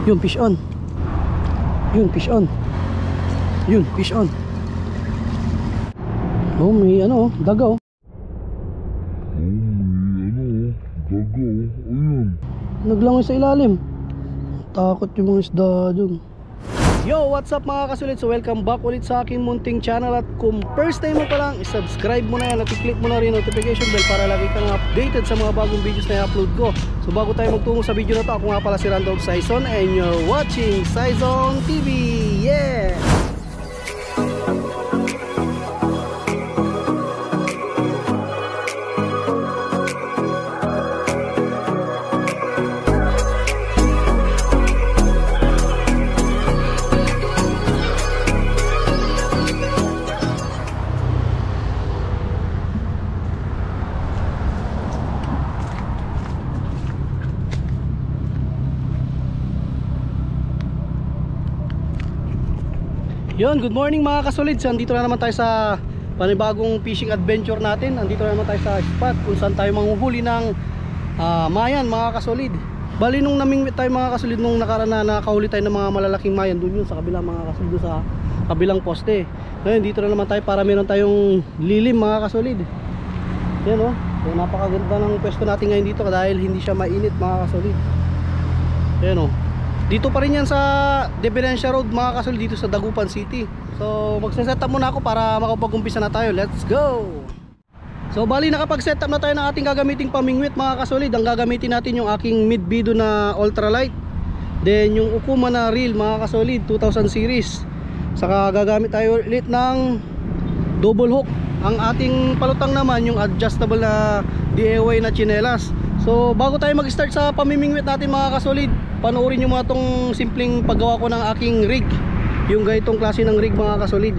Yun, fish on. Yun, fish on. Yun, fish on. Oh, may ano, daga oh. Daga, ayun. Naglangoy sa ilalim. Takot yung mga isda dun. Yo, what's up mga kasulit? So welcome back ulit sa aking munting channel. At kung first time mo pa lang, subscribe mo na yan at i-click mo na rin notification bell para lagi kang updated sa mga bagong videos na i-upload ko. So bago tayo magtungo sa video na to, ako nga pala si Randolph Saison and you're watching Saison TV. Yeah! Yun, good morning mga kasolid. Andito na naman tayo sa panibagong fishing adventure natin. Andito na naman tayo sa spot kung saan tayo manghuhuli ng mayan mga kasolid. Bali nung namingwit tayo mga kasolid nung nakaraan na nakahuli tayo ng mga malalaking mayan doon yun sa kabilang mga kasolid, sa kabilang poste. Ngayon dito na naman tayo para meron tayong lilim mga kasolid. Yan oh. So, napakaganda ng pwesto natin ngayon dito dahil hindi siya mainit mga kasolid. Yan oh. Dito pa rin yan sa Dependencia Road mga kasolid, dito sa Dagupan City. So magse-set up muna ako para makapag-umpisa na tayo. Let's go! So bali nakapag-set up na tayo ng ating gagamiting pamingwit mga kasolid. Ang gagamitin natin yung aking Midbido na ultralight, then yung Okuma na reel mga kasolid 2000 series. Saka gagamit tayo ulit ng double hook. Ang ating palutang naman yung adjustable na DIY na chinelas. So bago tayo mag-start sa pamimingwit natin mga kasolid, panoorin nyo mga tong simpleng paggawa ko ng aking rig. Yung ganitong klase ng rig mga kasolid.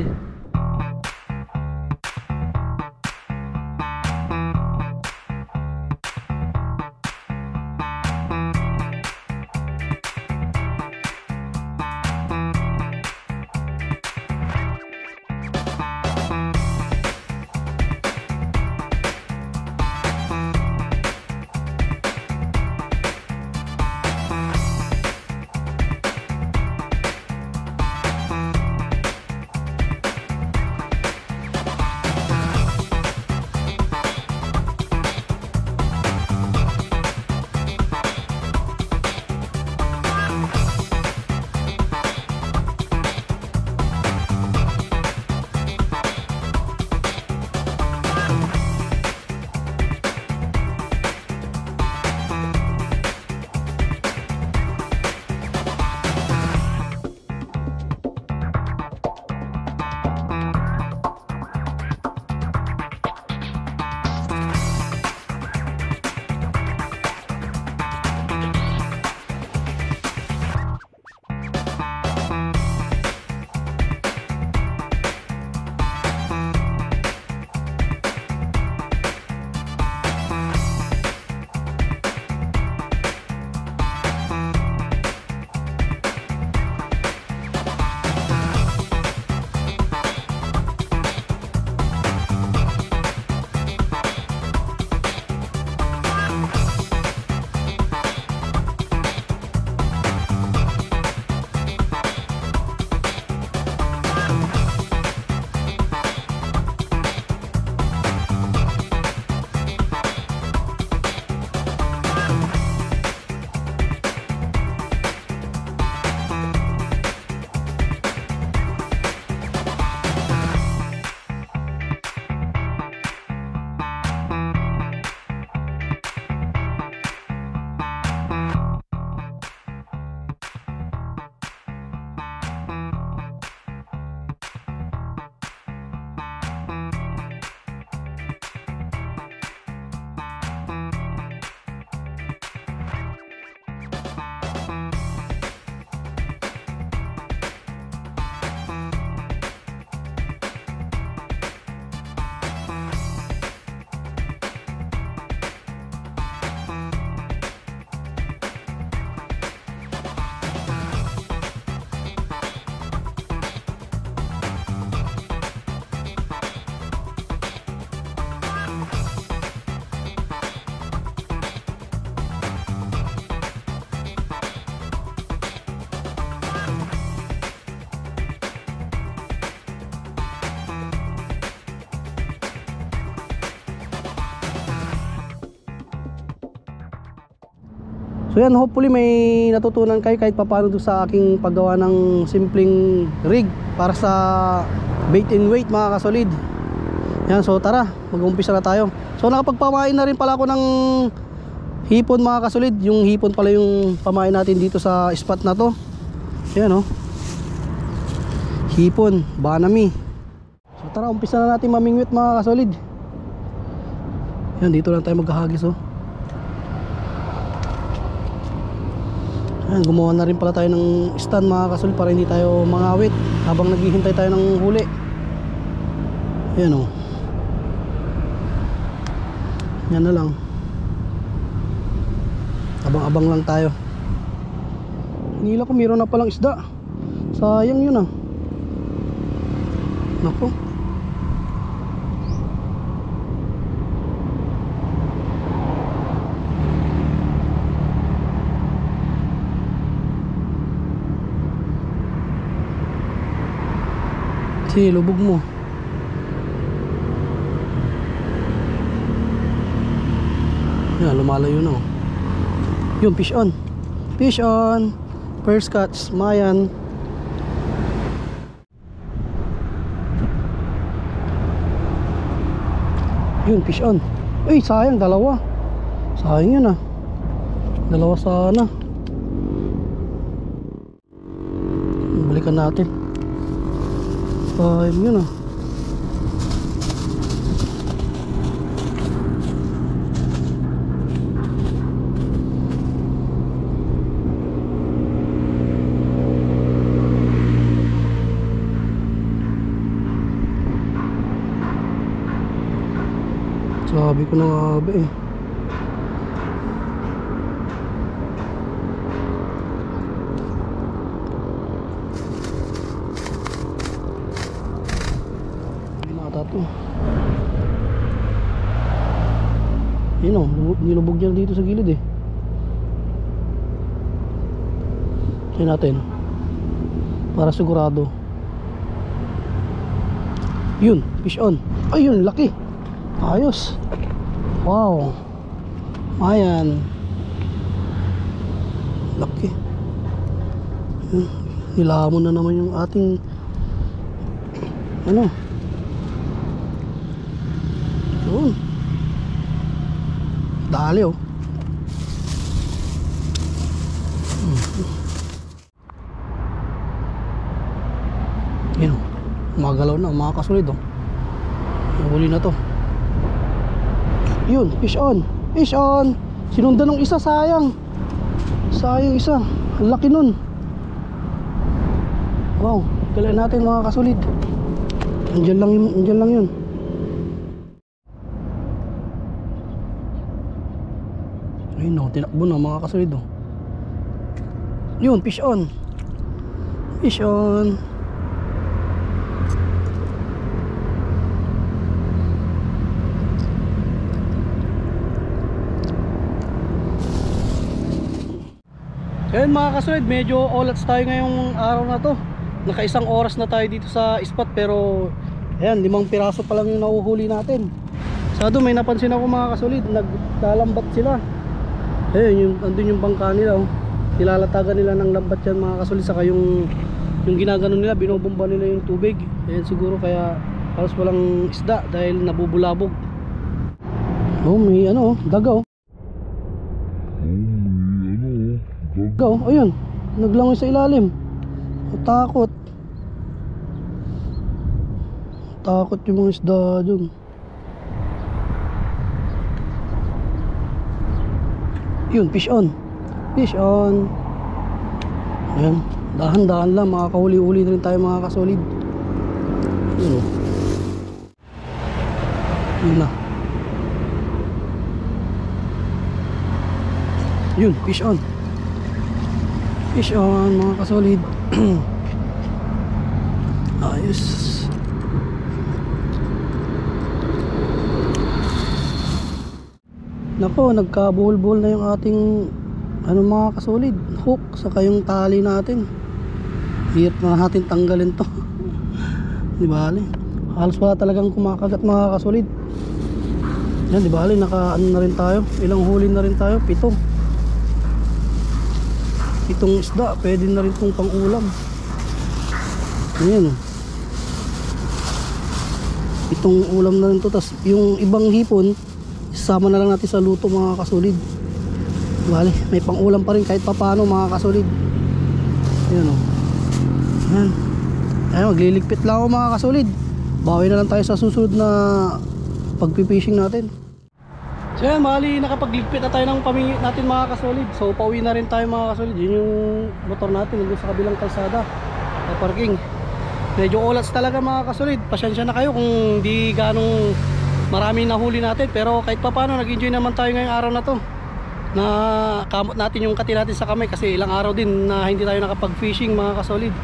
So yan, hopefully may natutunan kayo kahit papaano doon sa aking paggawa ng simpleng rig para sa bait and weight mga kasolid. Yan, so tara, mag-umpisa na tayo. So nakapagpamain na rin pala ako ng hipon mga kasolid. Yung hipon pala yung pamain natin dito sa spot na to. Yan oh, hipon, banami. So tara, umpisa na natin mamingwit mga kasolid. Yan, dito lang tayo maghahagis oh. Ayan, gumawa na rin pala tayo ng stand mga kasolid para hindi tayo mangawit habang naghihintay tayo ng huli. Ayan o. Yan na lang. Abang-abang lang tayo. Hinila ko meron na palang isda. Sayang yun ah. Naku. Sige, lubog mo. Yan, lumalayo na oh. Yun, fish on. Fish on. First catch, Mayan. Yun, fish on. Uy, sayang, dalawa. Sayang yun ah. Dalawa sana. Balikan natin. Sayang yun ah. Sabi ko na nga ba eh. To. Yun o, nilubog niya dito sa gilid eh. Tignan natin para sigurado. Yun, fish on. Ayun, laki. Ayos. Wow. Ayan. Laki. Nilamon na naman yung ating ano. Yun. Dali oh. Yun. Magalaw na mga kasolid oh. Huli na to. Yun, fish on. Fish on. Sinundan ng isa, sayang. Sayang isa. Ang laki nun. Wow, kailan natin mga kasolid. Andyan lang yun, andyan lang yun. Ayun o, tinakbo na mga kasolid o. Yun, fish on. Fish on. Ayun mga kasolid, medyo olats tayo ngayong araw na to. Naka-isang oras na tayo dito sa spot pero ayan, 5 piraso pa lang yung nahuhuli natin. Sado may napansin ako mga kasolid, naglalambat sila. Ayun, yung, andun yung bangka nila oh. Nilalatagan nila ng lambat yan mga kasolid. Saka yung ginagano nila, binobomba nila yung tubig. Ayan siguro kaya halos walang isda dahil nabubulabog. Oh, may ano, daga oh. Daga oh, ayun, naglangoy sa ilalim. Takot. Takot yung mga isda dun. Yun, fish on. Fish on. Ayan, dahan-dahan lang, makakahuli-huli na rin tayo mga kasolid. Yun o. Yun na. Yun, fish on. Fish on mga kasolid. Ayos. Nako, nagkabuhol-buhol na yung ating ano mga kasolid, hook saka yung tali natin. Hirap na natin tanggalin to. Di bale, halos wala talagang kumakagat mga kasolid. Yan, di bale, naka ano na rin tayo, ilang huli na rin tayo, 7. itong isda, pwede na rin itong pang ulam. Ayan oh. Itong ulam na rin to. Tas yung ibang hipon, isama na lang natin sa luto mga kasolid. Bale, may pang ulam pa rin kahit papano mga kasolid. Ayan o. Ayan. Ayan, magliligpit lang ako mga kasolid. Bawi na lang tayo sa susunod na pagpipishing natin. So yan, bali nakapagligpit na tayo ng pamingit natin mga kasolid. So pauwi na rin tayo mga kasolid. Yun yung motor natin nandun sa kabilang kalsada sa parking. Medyo olats talaga mga kasolid. Pasensya na kayo kung di ganong marami nahuli natin. Pero kahit pa paano nag-enjoy naman tayo ngayong araw na to. Na kamot natin yung kati natin sa kamay kasi ilang araw din na hindi tayo nakapag-fishing mga kasolid.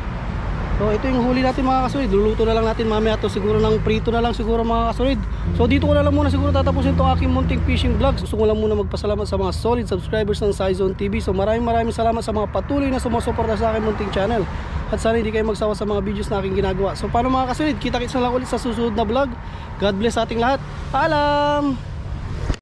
So ito yung huli natin mga kasolid. Luluto na lang natin mamaya to, siguro ng prito na lang siguro mga kasolid. So dito ko na lang muna siguro tatapusin itong aking munting fishing vlog. Gusto ko lang muna magpasalamat sa mga solid subscribers ng Cyzone TV. So maraming salamat sa mga patuloy na sumusuporta sa aking munting channel. At sana hindi kayo magsawa sa mga videos na aking ginagawa. So paano mga kasolid, kita-kits na lang ulit sa susunod na vlog. God bless sa ating lahat. Paalam!